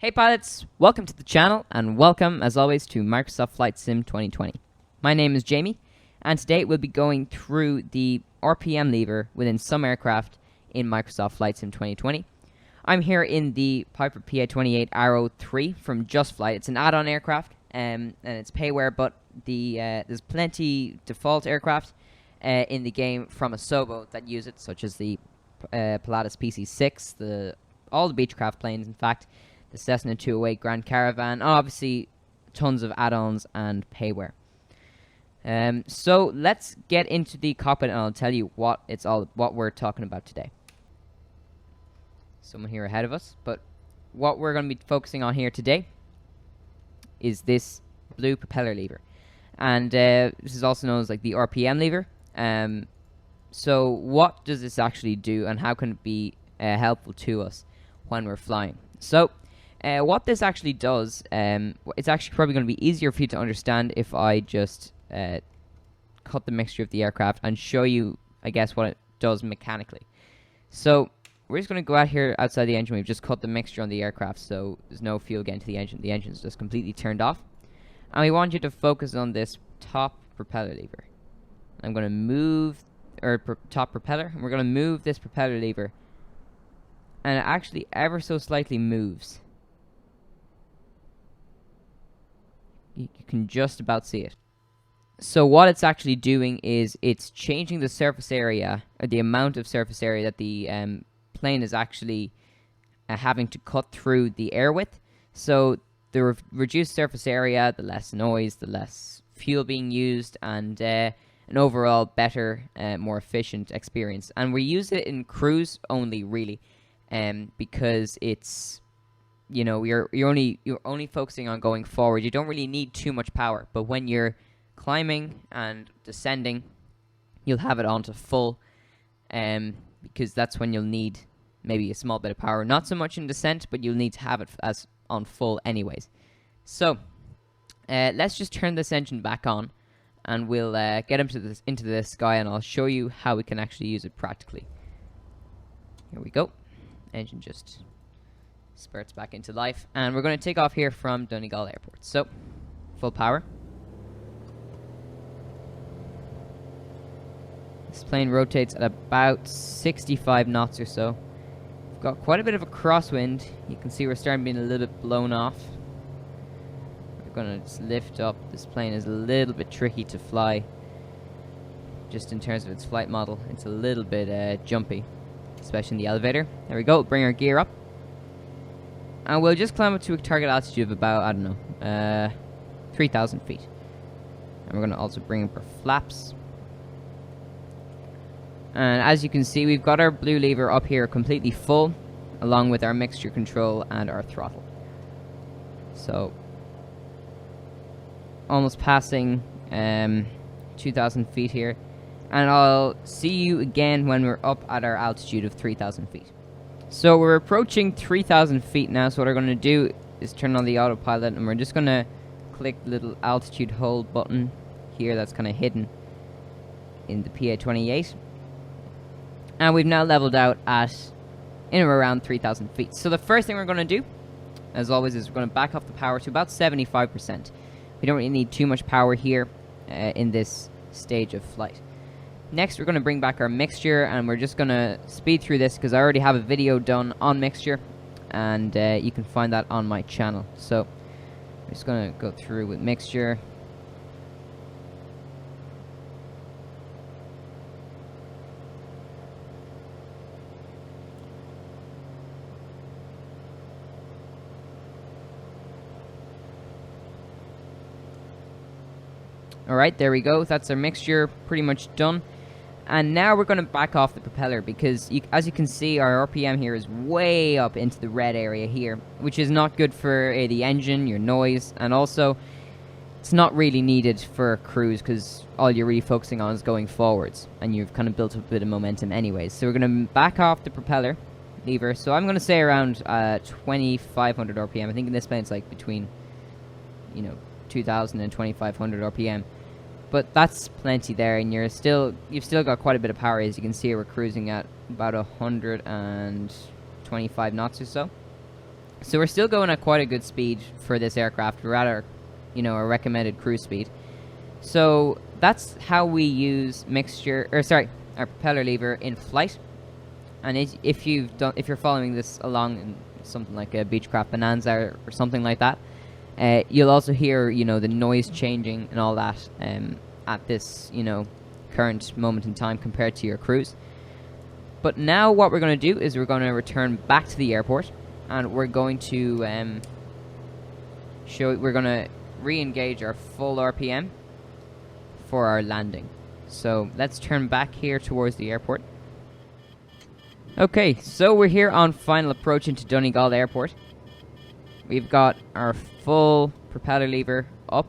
Hey pilots, welcome to the channel and welcome as always to Microsoft Flight Sim 2020. My name is Jamie and today we'll be going through the RPM lever within some aircraft in Microsoft Flight Sim 2020. I'm here in the Piper PA-28 Arrow 3 from Just Flight. It's an add-on aircraft and it's payware, but there's plenty default aircraft in the game from Asobo that use it, such as the Pilatus PC-6, all the Beechcraft planes in fact, the Cessna 208 Grand Caravan, and obviously tons of add-ons and payware. So let's get into the cockpit and I'll tell you what we're talking about today. Someone here ahead of us, but what we're going to be focusing on here today is this blue propeller lever, and this is also known as like the RPM lever. So what does this actually do and how can it be helpful to us when we're flying? So what this actually does, it's actually probably going to be easier for you to understand if I just cut the mixture of the aircraft and show you, I guess, what it does mechanically. So we're just going to go out here outside the engine. We've just cut the mixture on the aircraft, so there's no fuel getting to the engine. The engine's just completely turned off. And we want you to focus on this top propeller lever. I'm going to move, top propeller, and we're going to move this propeller lever. And it actually ever so slightly moves. You can just about see it. So what it's actually doing is it's changing the surface area, or the amount of surface area that the plane is actually having to cut through the air with. So the reduced surface area, the less noise, the less fuel being used, and an overall better, more efficient experience. And we use it in cruise only, really, because it's, you know, you're only focusing on going forward. You don't really need too much power, but when you're climbing and descending, you'll have it onto full, because that's when you'll need maybe a small bit of power. Not so much in descent, but you'll need to have it as on full anyways. So let's just turn this engine back on, and we'll get into the sky, and I'll show you how we can actually use it practically. Here we go. Engine just spurts back into life, and we're going to take off here from Donegal Airport. So, full power. This plane rotates at about 65 knots or so. We've got quite a bit of a crosswind. You can see we're starting being a little bit blown off. We're going to just lift up. This plane is a little bit tricky to fly, just in terms of its flight model. It's a little bit jumpy, especially in the elevator. There we go. Bring our gear up. And we'll just climb up to a target altitude of about, I don't know, 3,000 feet. And we're going to also bring up our flaps. And as you can see, we've got our blue lever up here completely full, along with our mixture control and our throttle. So, almost passing 2,000 feet here. And I'll see you again when we're up at our altitude of 3,000 feet. So we're approaching 3,000 feet now, so what we're going to do is turn on the autopilot, and we're just going to click the little altitude hold button here that's kind of hidden in the PA-28. And we've now leveled out at in or around 3,000 feet. So the first thing we're going to do, as always, is we're going to back off the power to about 75%. We don't really need too much power here in this stage of flight. Next, we're going to bring back our mixture, and we're just going to speed through this because I already have a video done on mixture, and you can find that on my channel. So, I'm just going to go through with mixture. Alright, there we go. That's our mixture pretty much done. And now we're going to back off the propeller because, as you can see, our RPM here is way up into the red area here, which is not good for the engine, your noise, and also it's not really needed for cruise because all you're really focusing on is going forwards, and you've kind of built up a bit of momentum anyways. So we're going to back off the propeller lever. So I'm going to say around 2,500 RPM. I think in this plane it's like between, 2,000 and 2,500 RPM. But that's plenty there, and you've still got quite a bit of power. As you can see, we're cruising at about 125 knots or so. So we're still going at quite a good speed for this aircraft, rather, a recommended cruise speed. So that's how we use our propeller lever in flight. And if you're following this along in something like a Beechcraft Bonanza or something like that, you'll also hear the noise changing and all that at this current moment in time compared to your cruise. But now what we're going to do is we're going to return back to the airport, and we're going to we're going to re-engage our full RPM for our landing. So let's turn back here towards the airport. Okay, so we're here on final approach into Donegal Airport. We've got our full propeller lever up.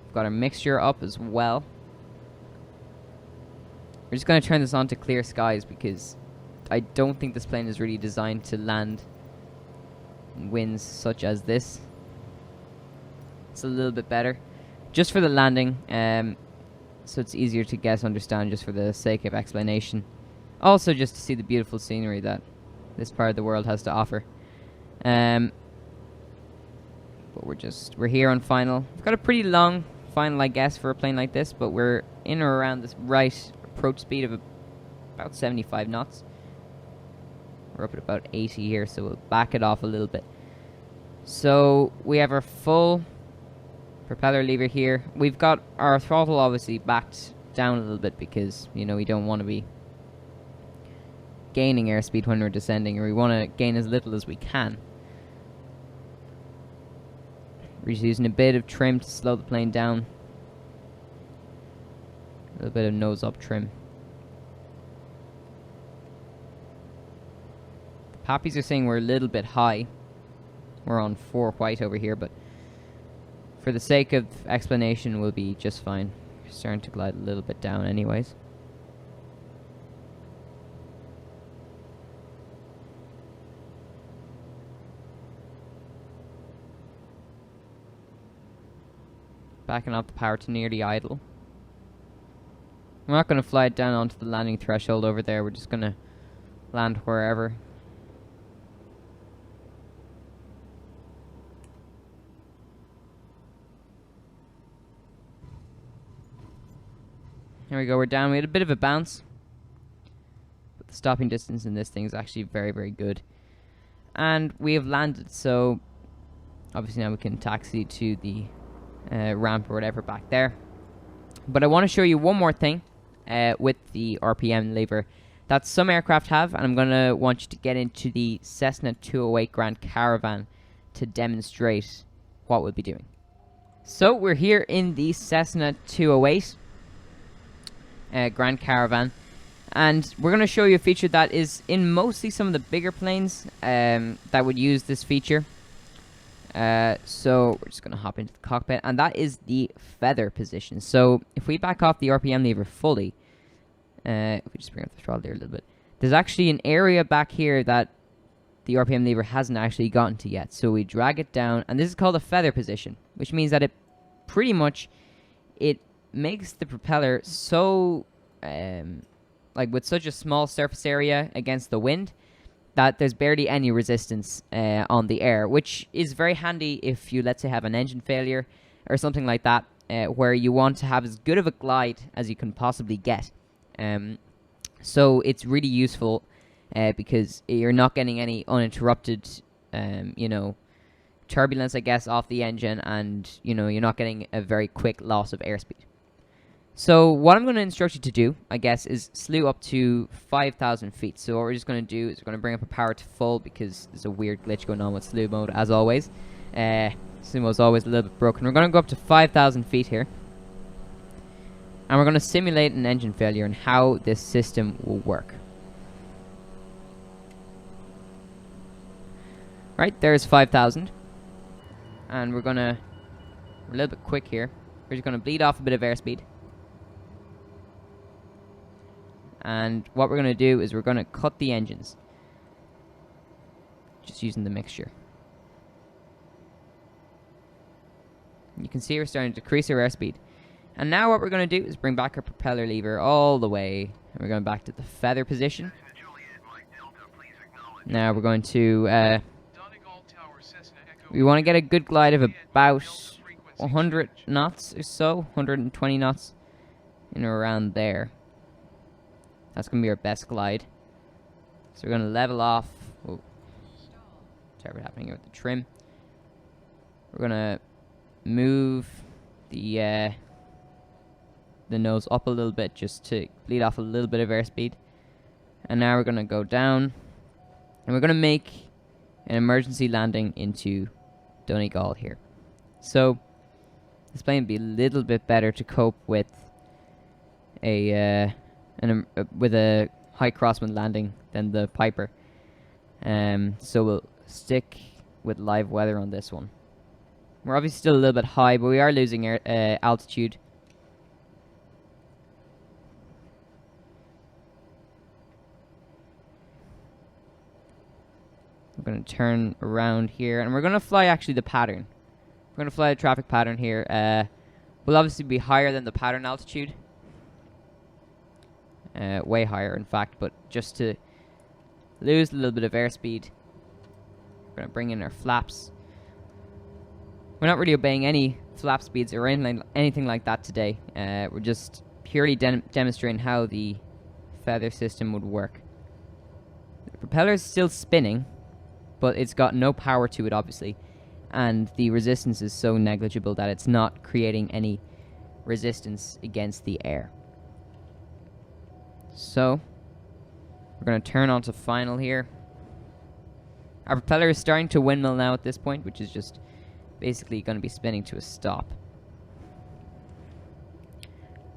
We've got our mixture up as well. We're just going to turn this on to clear skies because I don't think this plane is really designed to land in winds such as this. It's a little bit better just for the landing, so it's easier to understand just for the sake of explanation. Also just to see the beautiful scenery that this part of the world has to offer. But we're here on final. We've got a pretty long final, I guess, for a plane like this, but we're in or around this right approach speed of about 75 knots. We're up at about 80 here, so we'll back it off a little bit. So we have our full propeller lever here. We've got our throttle obviously backed down a little bit because we don't want to be gaining airspeed when we're descending, or we want to gain as little as we can. We're just using a bit of trim to slow the plane down. A little bit of nose up trim. The Pappies are saying we're a little bit high. We're on 4 white over here, but for the sake of explanation, we'll be just fine. We're starting to glide a little bit down anyways. Backing off the power to nearly idle. We're not going to fly it down onto the landing threshold over there. We're just going to land wherever. There we go, we're down. We had a bit of a bounce, but the stopping distance in this thing is actually very, very good. And we have landed, so obviously now we can taxi to the ramp or whatever back there. But I want to show you one more thing with the RPM lever that some aircraft have, and I'm going to want you to get into the Cessna 208 Grand Caravan to demonstrate what we'll be doing. So we're here in the Cessna 208 Grand Caravan, and we're going to show you a feature that is in mostly some of the bigger planes that would use this feature. So we're just going to hop into the cockpit, and that is the feather position. So if we back off the RPM lever fully, if we just bring up the throttle there a little bit, there's actually an area back here that the RPM lever hasn't actually gotten to yet. So we drag it down, and this is called a feather position, which means that it pretty much makes the propeller so with such a small surface area against the wind that there's barely any resistance on the air, which is very handy if you, let's say, have an engine failure or something like that, where you want to have as good of a glide as you can possibly get. So it's really useful because you're not getting any uninterrupted turbulence, I guess, off the engine, and you're not getting a very quick loss of airspeed. So what I'm going to instruct you to do, I guess, is slew up to 5,000 feet. So what we're just going to do is we're going to bring up a power to full because there's a weird glitch going on with slew mode, as always. Slew mode is always a little bit broken. We're going to go up to 5,000 feet here. And we're going to simulate an engine failure and how this system will work. Right, there's 5,000. And we're a little bit quick here. We're just going to bleed off a bit of airspeed. And what we're going to do is we're going to cut the engines. Just using the mixture. You can see we're starting to decrease our airspeed. And now what we're going to do is bring back our propeller lever all the way. And we're going back to the feather position. Now we're going to We want to get a good glide of about 100 knots or so, 120 knots, in or around there. That's going to be our best glide. So we're going to level off. Oh, whatever's happening here with the trim. We're going to move the nose up a little bit just to bleed off a little bit of airspeed. And now we're going to go down. And we're going to make an emergency landing into Donegal here. So this plane would be a little bit better to cope with with a high crosswind landing than the Piper. So we'll stick with live weather on this one. We're obviously still a little bit high, but we are losing altitude. We're going to turn around here, and we're going to fly actually the pattern. We're going to fly a traffic pattern here. We'll obviously be higher than the pattern altitude. Way higher, in fact, but just to lose a little bit of airspeed, we're going to bring in our flaps. We're not really obeying any flap speeds or anything like that today. We're just purely demonstrating how the feather system would work. The propeller is still spinning, but it's got no power to it, obviously, and the resistance is so negligible that it's not creating any resistance against the air. So we're going to turn on to final here. Our propeller is starting to windmill now at this point, which is just basically going to be spinning to a stop.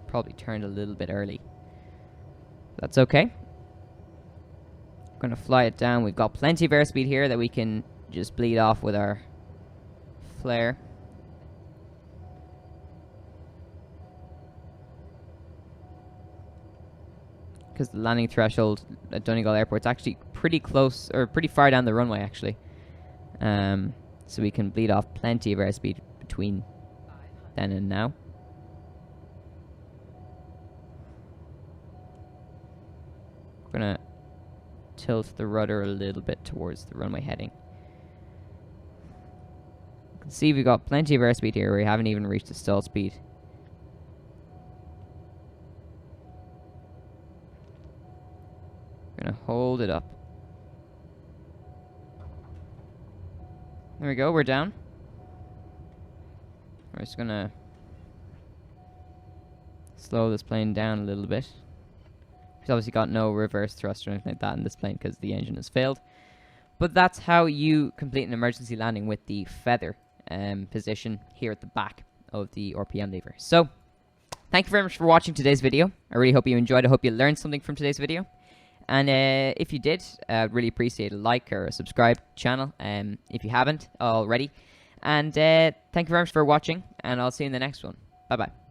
Probably turned a little bit early. That's okay. We're going to fly it down. We've got plenty of airspeed here that we can just bleed off with our flare. Because the landing threshold at Donegal Airport is actually pretty close, or pretty far down the runway actually. So we can bleed off plenty of airspeed between then and now. We're going to tilt the rudder a little bit towards the runway heading. You can see we've got plenty of airspeed here. We haven't even reached the stall speed. We're going to hold it up. There we go, we're down. We're just gonna slow this plane down a little bit. We've obviously got no reverse thrust or anything like that in this plane because the engine has failed. But that's how you complete an emergency landing with the feather position here at the back of the RPM lever. So, thank you very much for watching today's video. I really hope you enjoyed. I hope you learned something from today's video. And if you did, I'd really appreciate a like or a subscribe channel if you haven't already. And thank you very much for watching, and I'll see you in the next one. Bye-bye.